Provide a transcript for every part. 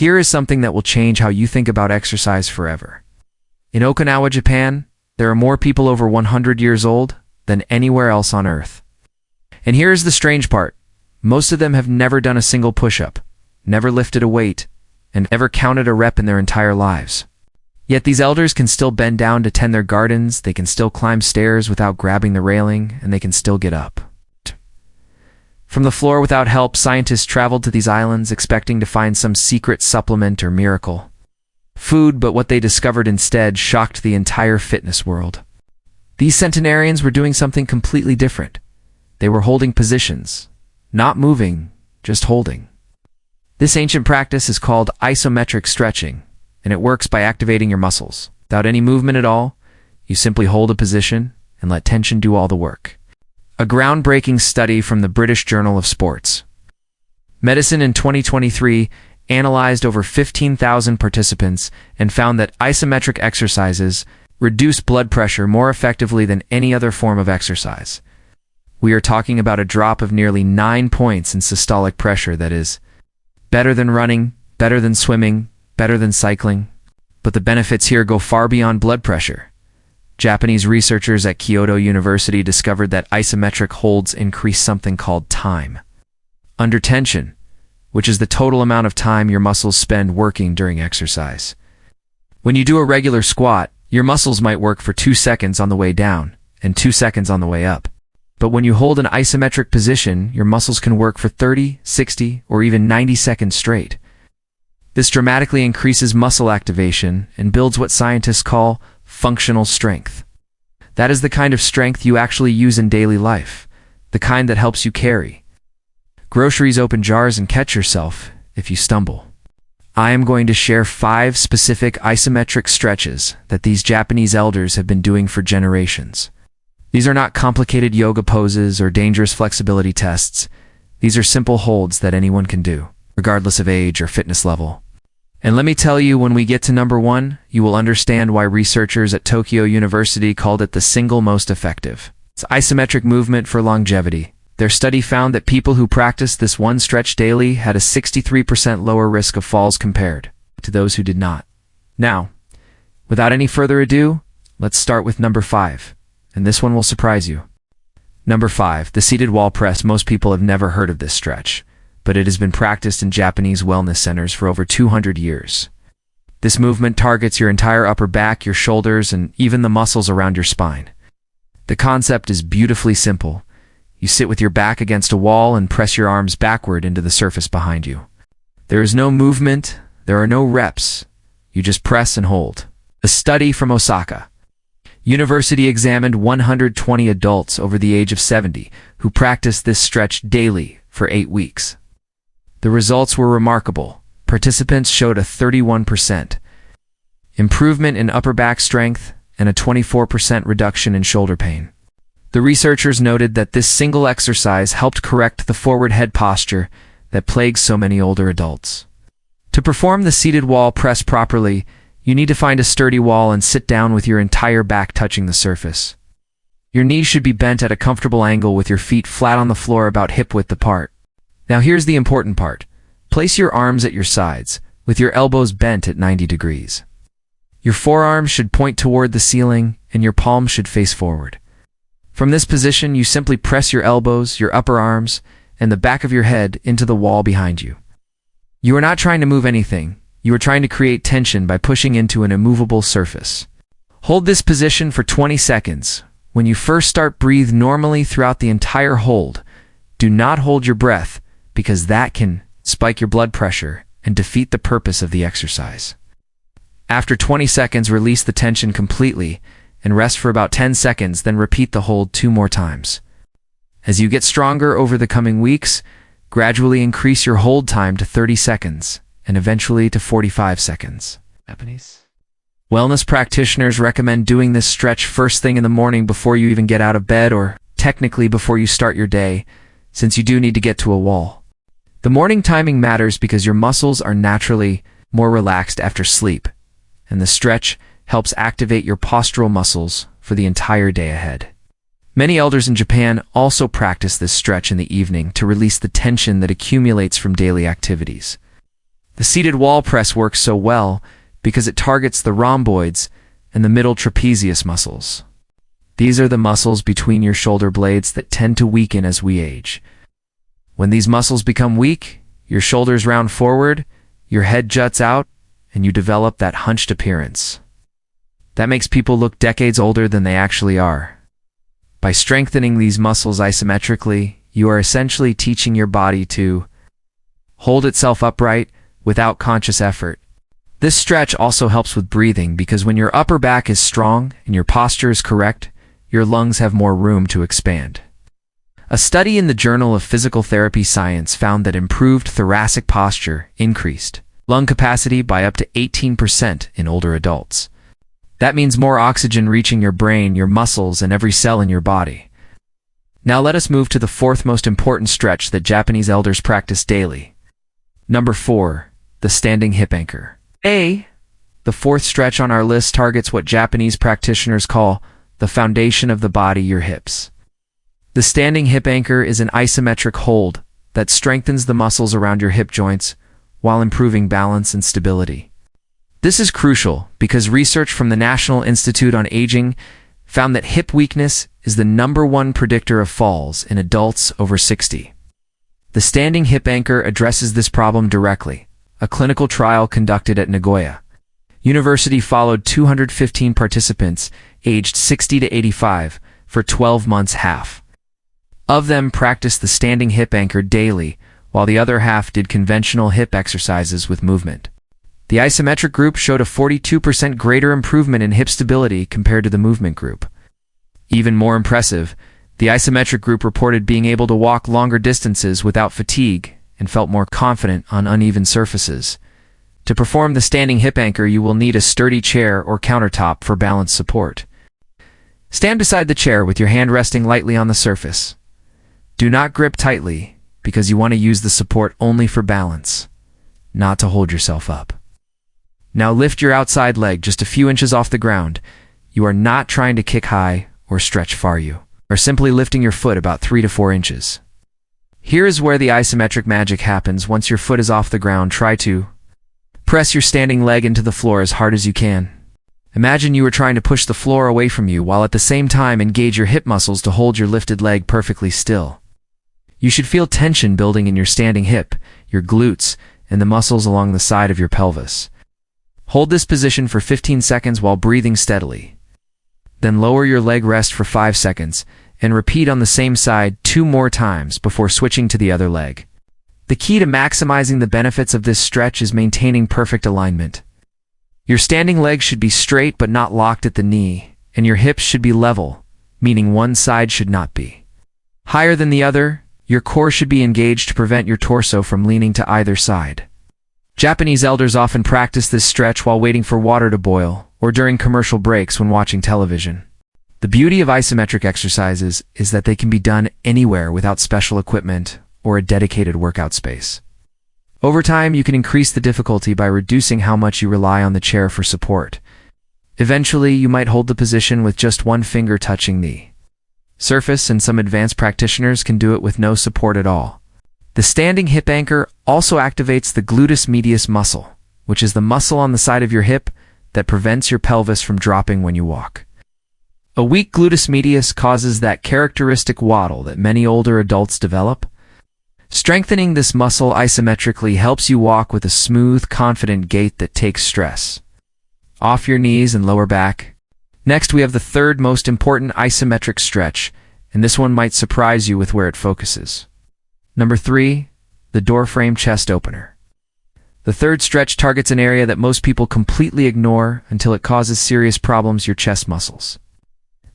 Here is something that will change how you think about exercise forever. In Okinawa, Japan, there are more people over 100 years old than anywhere else on Earth. And here is the strange part. Most of them have never done a single push-up, never lifted a weight, and never counted a rep in their entire lives. Yet these elders can still bend down to tend their gardens, they can still climb stairs without grabbing the railing, and they can still get up. From the floor without help, scientists traveled to these islands expecting to find some secret supplement or miracle. Food, but what they discovered instead shocked the entire fitness world. These centenarians were doing something completely different. They were holding positions, not moving, just holding. This ancient practice is called isometric stretching, and it works by activating your muscles. Without any movement at all, you simply hold a position and let tension do all the work. A groundbreaking study from the British Journal of Sports Medicine in 2023 analyzed over 15,000 participants and found that isometric exercises reduce blood pressure more effectively than any other form of exercise. We are talking about a drop of nearly 9 points in systolic pressure, that is, better than running, better than swimming, better than cycling. But the benefits here go far beyond blood pressure. Japanese researchers at Kyoto University discovered that isometric holds increase something called time under tension, which is the total amount of time your muscles spend working during exercise. When you do a regular squat, your muscles might work for 2 seconds on the way down and 2 seconds on the way up. But when you hold an isometric position, your muscles can work for 30, 60, or even 90 seconds straight. This dramatically increases muscle activation and builds what scientists call functional strength. That is the kind of strength you actually use in daily life, the kind that helps you carry groceries, open jars, and catch yourself if you stumble. I am going to share 5 specific isometric stretches that these Japanese elders have been doing for generations. These are not complicated yoga poses or dangerous flexibility tests. These are simple holds that anyone can do, regardless of age or fitness level. And let me tell you, when we get to number 1, you will understand why researchers at Tokyo University called it the single most effective. It's isometric movement for longevity. Their study found that people who practiced this one stretch daily had a 63% lower risk of falls compared to those who did not. Now, without any further ado, let's start with number 5, and this one will surprise you. Number 5, the seated wall press. Most people have never heard of this stretch, but it has been practiced in Japanese wellness centers for over 200 years. This movement targets your entire upper back, your shoulders, and even the muscles around your spine. The concept is beautifully simple. You sit with your back against a wall and press your arms backward into the surface behind you. There is no movement, there are no reps. You just press and hold. A study from Osaka University examined 120 adults over the age of 70 who practiced this stretch daily for 8 weeks. The results were remarkable. Participants showed a 31% improvement in upper back strength and a 24% reduction in shoulder pain. The researchers noted that this single exercise helped correct the forward head posture that plagues so many older adults. To perform the seated wall press properly, you need to find a sturdy wall and sit down with your entire back touching the surface. Your knees should be bent at a comfortable angle with your feet flat on the floor about hip-width apart. Now here's the important part. Place your arms at your sides, with your elbows bent at 90 degrees. Your forearms should point toward the ceiling, and your palms should face forward. From this position, you simply press your elbows, your upper arms, and the back of your head into the wall behind you. You are not trying to move anything. You are trying to create tension by pushing into an immovable surface. Hold this position for 20 seconds. When you first start, breathe normally throughout the entire hold. Do not hold your breath, because that can spike your blood pressure and defeat the purpose of the exercise. After 20 seconds, release the tension completely and rest for about 10 seconds, then repeat the hold 2 more times. As you get stronger over the coming weeks, gradually increase your hold time to 30 seconds and eventually to 45 seconds. Japanese wellness practitioners recommend doing this stretch first thing in the morning before you even get out of bed, or technically before you start your day, since you do need to get to a wall. The morning timing matters because your muscles are naturally more relaxed after sleep, and the stretch helps activate your postural muscles for the entire day ahead. Many elders in Japan also practice this stretch in the evening to release the tension that accumulates from daily activities. The seated wall press works so well because it targets the rhomboids and the middle trapezius muscles. These are the muscles between your shoulder blades that tend to weaken as we age. When these muscles become weak, your shoulders round forward, your head juts out, and you develop that hunched appearance. That makes people look decades older than they actually are. By strengthening these muscles isometrically, you are essentially teaching your body to hold itself upright without conscious effort. This stretch also helps with breathing because when your upper back is strong and your posture is correct, your lungs have more room to expand. A study in the Journal of Physical Therapy Science found that improved thoracic posture increased lung capacity by up to 18% in older adults. That means more oxygen reaching your brain, your muscles, and every cell in your body. Now let us move to the fourth most important stretch that Japanese elders practice daily. Number 4. The standing hip anchor. The fourth stretch on our list targets what Japanese practitioners call the foundation of the body, your hips. The standing hip anchor is an isometric hold that strengthens the muscles around your hip joints while improving balance and stability. This is crucial because research from the National Institute on Aging found that hip weakness is the #1 predictor of falls in adults over 60. The standing hip anchor addresses this problem directly. A clinical trial conducted at Nagoya University followed 215 participants aged 60 to 85 for 12 months. Half of them practiced the standing hip anchor daily, while the other half did conventional hip exercises with movement. The isometric group showed a 42% greater improvement in hip stability compared to the movement group. Even more impressive, the isometric group reported being able to walk longer distances without fatigue and felt more confident on uneven surfaces. To perform the standing hip anchor, you will need a sturdy chair or countertop for balance support. Stand beside the chair with your hand resting lightly on the surface. Do not grip tightly because you want to use the support only for balance, not to hold yourself up. Now lift your outside leg just a few inches off the ground. You are not trying to kick high or stretch far. You are simply lifting your foot about 3 to 4 inches. Here is where the isometric magic happens. Once your foot is off the ground, try to press your standing leg into the floor as hard as you can. Imagine you are trying to push the floor away from you while at the same time engage your hip muscles to hold your lifted leg perfectly still. You should feel tension building in your standing hip, your glutes, and the muscles along the side of your pelvis. Hold this position for 15 seconds while breathing steadily. Then lower your leg rest for 5 seconds and repeat on the same side 2 more times before switching to the other leg. The key to maximizing the benefits of this stretch is maintaining perfect alignment. Your standing leg should be straight but not locked at the knee, and your hips should be level, meaning one side should not be higher than the other. Your core should be engaged to prevent your torso from leaning to either side. Japanese elders often practice this stretch while waiting for water to boil or during commercial breaks when watching television. The beauty of isometric exercises is that they can be done anywhere without special equipment or a dedicated workout space. Over time, you can increase the difficulty by reducing how much you rely on the chair for support. Eventually, you might hold the position with just one finger touching the surface, and some advanced practitioners can do it with no support at all. The standing hip anchor also activates the gluteus medius muscle, which is the muscle on the side of your hip that prevents your pelvis from dropping when you walk. A weak gluteus medius causes that characteristic waddle that many older adults develop. Strengthening this muscle isometrically helps you walk with a smooth, confident gait that takes stress off your knees and lower back. Next, we have the third most important isometric stretch, and this one might surprise you with where it focuses. Number 3, the doorframe chest opener. The third stretch targets an area that most people completely ignore until it causes serious problems: your chest muscles.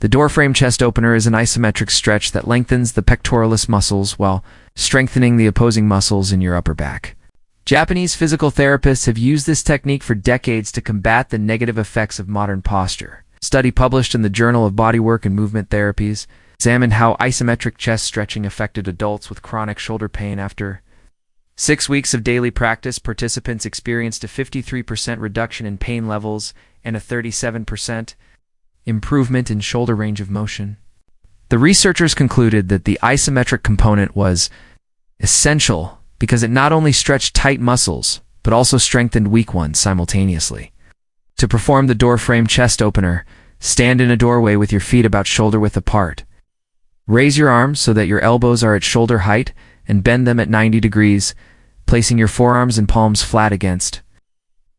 The doorframe chest opener is an isometric stretch that lengthens the pectoralis muscles while strengthening the opposing muscles in your upper back. Japanese physical therapists have used this technique for decades to combat the negative effects of modern posture. A study published in the Journal of Bodywork and Movement Therapies examined how isometric chest stretching affected adults with chronic shoulder pain. After 6 weeks of daily practice, participants experienced a 53% reduction in pain levels and a 37% improvement in shoulder range of motion. The researchers concluded that the isometric component was essential because it not only stretched tight muscles, but also strengthened weak ones simultaneously. To perform the door frame chest opener, stand in a doorway with your feet about shoulder width apart. Raise your arms so that your elbows are at shoulder height and bend them at 90 degrees, placing your forearms and palms flat against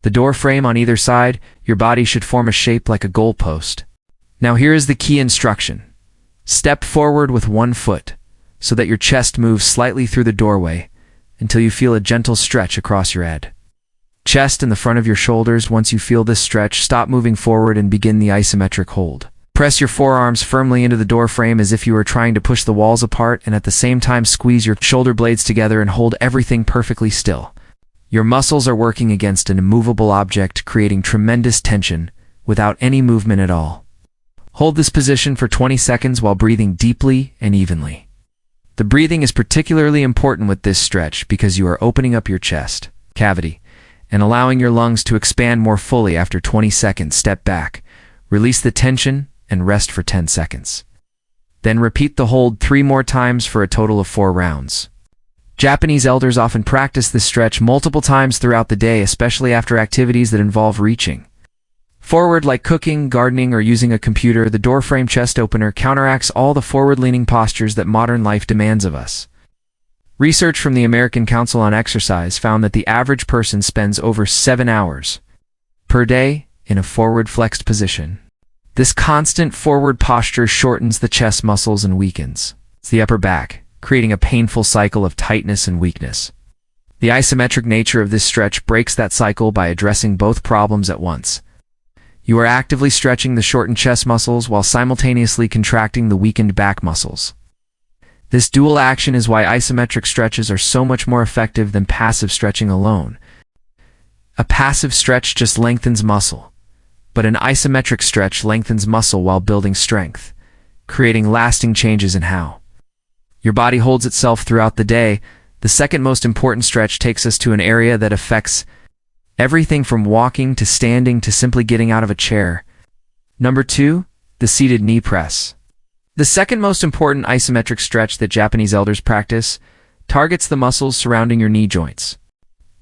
the door frame on either side. Your body should form a shape like a goalpost. Now here is the key instruction. Step forward with one foot so that your chest moves slightly through the doorway until you feel a gentle stretch across your head. Chest and the front of your shoulders. Once you feel this stretch, stop moving forward and begin the isometric hold. Press your forearms firmly into the door frame as if you were trying to push the walls apart, and at the same time squeeze your shoulder blades together and hold everything perfectly still. Your muscles are working against an immovable object, creating tremendous tension without any movement at all. Hold this position for 20 seconds while breathing deeply and evenly. The breathing is particularly important with this stretch because you are opening up your chest cavity and allowing your lungs to expand more fully. After 20 seconds, step back, release the tension, and rest for 10 seconds. Then repeat the hold 3 more times for a total of 4 rounds. Japanese elders often practice this stretch multiple times throughout the day, especially after activities that involve reaching forward like cooking, gardening, or using a computer. The doorframe chest opener counteracts all the forward-leaning postures that modern life demands of us. Research from the American Council on Exercise found that the average person spends over 7 hours per day in a forward-flexed position. This constant forward posture shortens the chest muscles and weakens the upper back, creating a painful cycle of tightness and weakness. The isometric nature of this stretch breaks that cycle by addressing both problems at once. You are actively stretching the shortened chest muscles while simultaneously contracting the weakened back muscles. This dual action is why isometric stretches are so much more effective than passive stretching alone. A passive stretch just lengthens muscle, but an isometric stretch lengthens muscle while building strength, creating lasting changes in how your body holds itself throughout the day. The second most important stretch takes us to an area that affects everything from walking to standing to simply getting out of a chair. Number 2, the seated knee press. The second most important isometric stretch that Japanese elders practice targets the muscles surrounding your knee joints.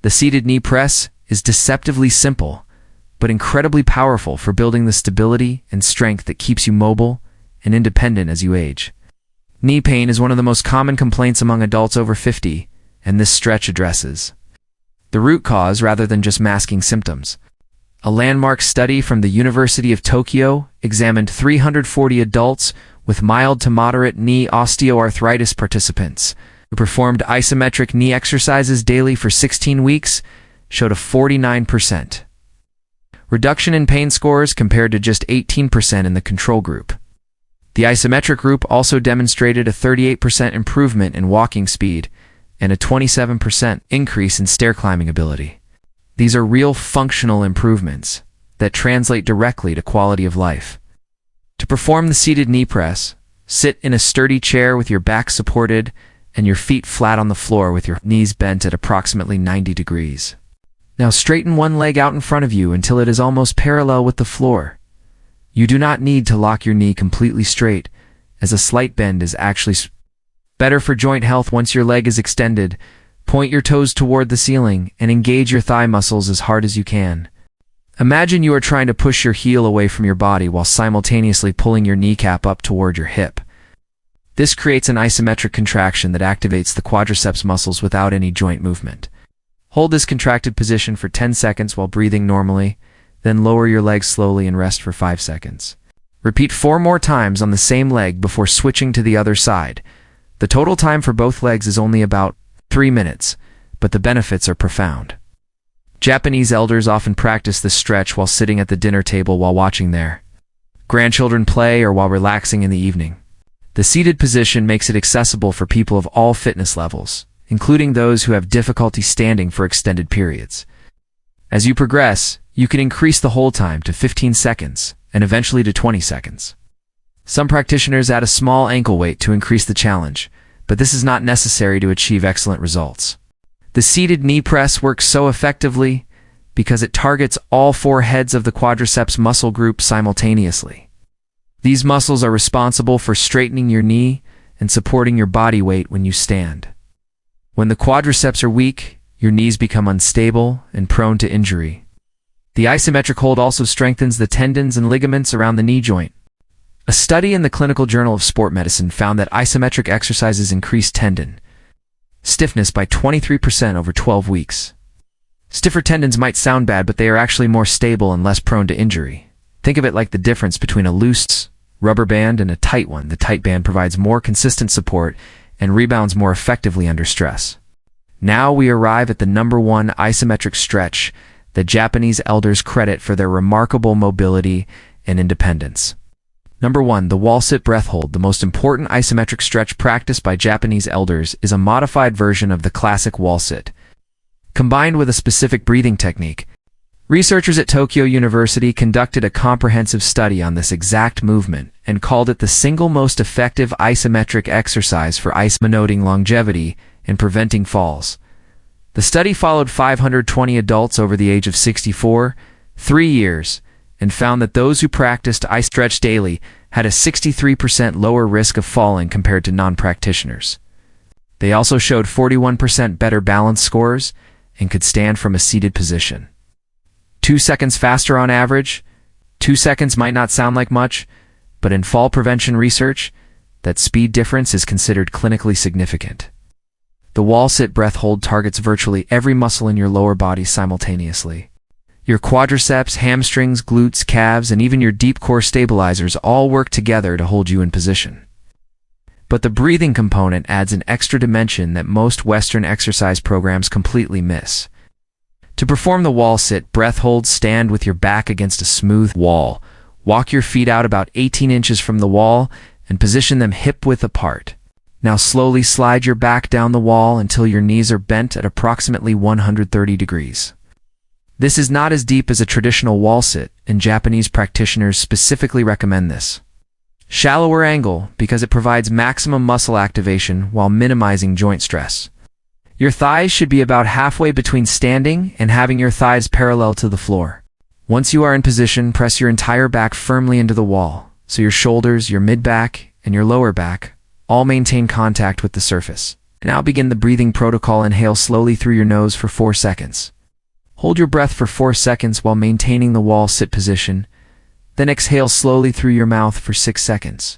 The seated knee press is deceptively simple, but incredibly powerful for building the stability and strength that keeps you mobile and independent as you age. Knee pain is one of the most common complaints among adults over 50, and this stretch addresses the root cause rather than just masking symptoms. A landmark study from the University of Tokyo examined 340 adults with mild to moderate knee osteoarthritis participants who performed isometric knee exercises daily for 16 weeks, showed a 49% reduction in pain scores compared to just 18% in the control group. The isometric group also demonstrated a 38% improvement in walking speed and a 27% increase in stair climbing ability. These are real functional improvements that translate directly to quality of life. To perform the seated knee press, sit in a sturdy chair with your back supported and your feet flat on the floor with your knees bent at approximately 90 degrees. Now straighten one leg out in front of you until it is almost parallel with the floor. You do not need to lock your knee completely straight, as a slight bend is actually better for joint health. Once your leg is extended, point your toes toward the ceiling and engage your thigh muscles as hard as you can. Imagine you are trying to push your heel away from your body while simultaneously pulling your kneecap up toward your hip. This creates an isometric contraction that activates the quadriceps muscles without any joint movement. Hold this contracted position for 10 seconds while breathing normally, then lower your legs slowly and rest for 5 seconds. Repeat 4 more times on the same leg before switching to the other side. The total time for both legs is only about 3 minutes, but the benefits are profound. Japanese elders often practice this stretch while sitting at the dinner table while watching their grandchildren play or while relaxing in the evening. The seated position makes it accessible for people of all fitness levels, including those who have difficulty standing for extended periods. As you progress, you can increase the hold time to 15 seconds and eventually to 20 seconds. Some practitioners add a small ankle weight to increase the challenge, but this is not necessary to achieve excellent results. The seated knee press works so effectively because it targets all 4 heads of the quadriceps muscle group simultaneously. These muscles are responsible for straightening your knee and supporting your body weight when you stand. When the quadriceps are weak, your knees become unstable and prone to injury. The isometric hold also strengthens the tendons and ligaments around the knee joint. A study in the Clinical Journal of Sport Medicine found that isometric exercises increase tendon stiffness by 23% over 12 weeks. Stiffer tendons might sound bad, but they are actually more stable and less prone to injury. Think of it like the difference between a loose rubber band and a tight one. The tight band provides more consistent support and rebounds more effectively under stress. Now we arrive at the number one isometric stretch that Japanese elders credit for their remarkable mobility and independence. Number 1, the wall-sit breath hold. The most important isometric stretch practiced by Japanese elders is a modified version of the classic wall-sit, combined with a specific breathing technique. Researchers at Tokyo University conducted a comprehensive study on this exact movement and called it the single most effective isometric exercise for denoting longevity and preventing falls. The study followed 520 adults over the age of 64, 3 years, and found that those who practiced iStretch daily had a 63% lower risk of falling compared to non-practitioners. They also showed 41% better balance scores and could stand from a seated position 2 seconds faster on average. 2 seconds might not sound like much, but in fall prevention research, that speed difference is considered clinically significant. The wall-sit breath hold targets virtually every muscle in your lower body simultaneously. Your quadriceps, hamstrings, glutes, calves, and even your deep core stabilizers all work together to hold you in position. But the breathing component adds an extra dimension that most Western exercise programs completely miss. To perform the wall-sit breath hold, stand with your back against a smooth wall. Walk your feet out about 18 inches from the wall and position them hip-width apart. Now slowly slide your back down the wall until your knees are bent at approximately 130 degrees. This is not as deep as a traditional wall sit, and Japanese practitioners specifically recommend this shallower angle because it provides maximum muscle activation while minimizing joint stress. Your thighs should be about halfway between standing and having your thighs parallel to the floor. Once you are in position, press your entire back firmly into the wall, so your shoulders, your mid-back, and your lower back all maintain contact with the surface. Now begin the breathing protocol. Inhale slowly through your nose for 4 seconds. Hold your breath for 4 seconds while maintaining the wall-sit position, then exhale slowly through your mouth for 6 seconds.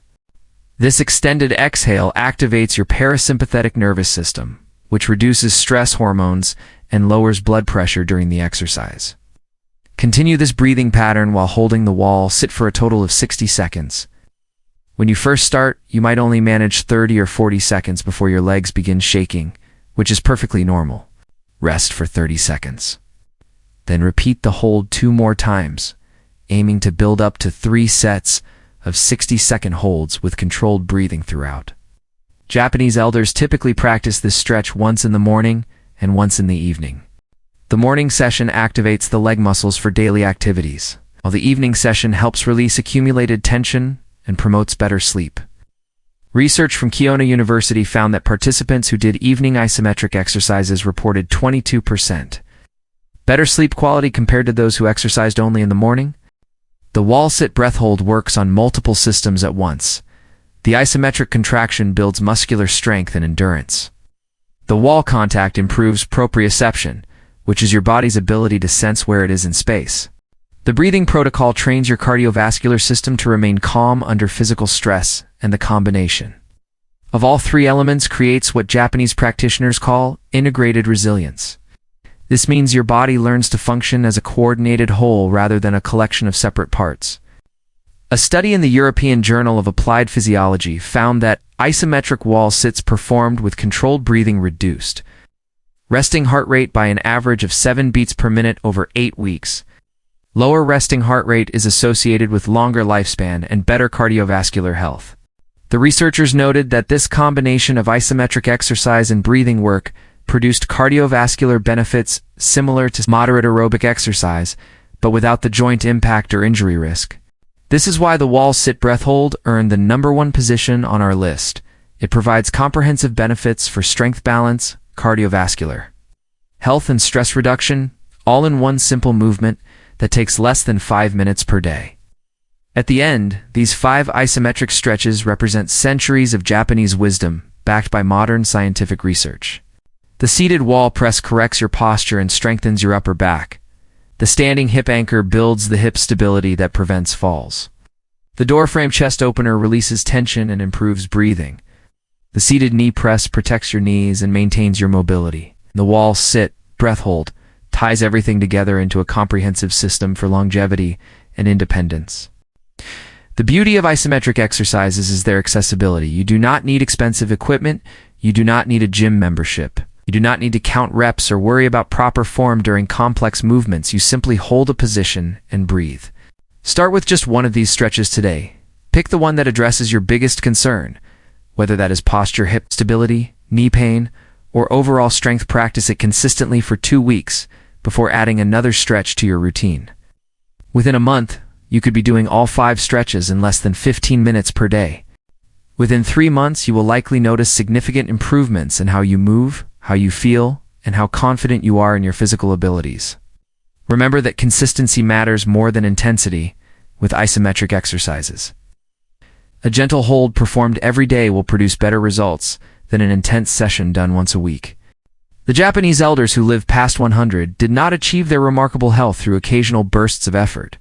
This extended exhale activates your parasympathetic nervous system, which reduces stress hormones and lowers blood pressure during the exercise. Continue this breathing pattern while holding the wall-sit for a total of 60 seconds. When you first start, you might only manage 30 or 40 seconds before your legs begin shaking, which is perfectly normal. Rest for 30 seconds. Then repeat the hold 2 more times, aiming to build up to 3 sets of 60-second holds with controlled breathing throughout. Japanese elders typically practice this stretch once in the morning and once in the evening. The morning session activates the leg muscles for daily activities, while the evening session helps release accumulated tension and promotes better sleep. Research from Kyoto University found that participants who did evening isometric exercises reported 22% better sleep quality compared to those who exercised only in the morning. The wall-sit breath hold works on multiple systems at once. The isometric contraction builds muscular strength and endurance. The wall contact improves proprioception, which is your body's ability to sense where it is in space. The breathing protocol trains your cardiovascular system to remain calm under physical stress, and the combination of all 3 elements creates what Japanese practitioners call integrated resilience. This means your body learns to function as a coordinated whole rather than a collection of separate parts. A study in the European Journal of Applied Physiology found that isometric wall sits performed with controlled breathing reduced resting heart rate by an average of 7 beats per minute over 8 weeks. Lower resting heart rate is associated with longer lifespan and better cardiovascular health. The researchers noted that this combination of isometric exercise and breathing work produced cardiovascular benefits similar to moderate aerobic exercise, but without the joint impact or injury risk. This is why the wall-sit breath hold earned the #1 position on our list. It provides comprehensive benefits for strength, balance, cardiovascular health, and stress reduction, all in one simple movement that takes less than 5 minutes per day. At the end, these 5 isometric stretches represent centuries of Japanese wisdom backed by modern scientific research. The seated wall press corrects your posture and strengthens your upper back. The standing hip anchor builds the hip stability that prevents falls. The door frame chest opener releases tension and improves breathing. The seated knee press protects your knees and maintains your mobility. The wall sit, breath hold, ties everything together into a comprehensive system for longevity and independence. The beauty of isometric exercises is their accessibility. You do not need expensive equipment. You do not need a gym membership. You do not need to count reps or worry about proper form during complex movements. You simply hold a position and breathe. Start with just one of these stretches today. Pick the one that addresses your biggest concern, whether that is posture, hip stability, knee pain, or overall strength. Practice it consistently for 2 weeks before adding another stretch to your routine. Within a month, you could be doing all 5 stretches in less than 15 minutes per day. Within 3 months, you will likely notice significant improvements in how you move, how you feel, and how confident you are in your physical abilities. Remember that consistency matters more than intensity with isometric exercises. A gentle hold performed every day will produce better results than an intense session done once a week. The Japanese elders who lived past 100 did not achieve their remarkable health through occasional bursts of effort.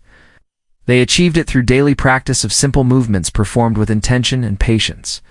They achieved it through daily practice of simple movements performed with intention and patience.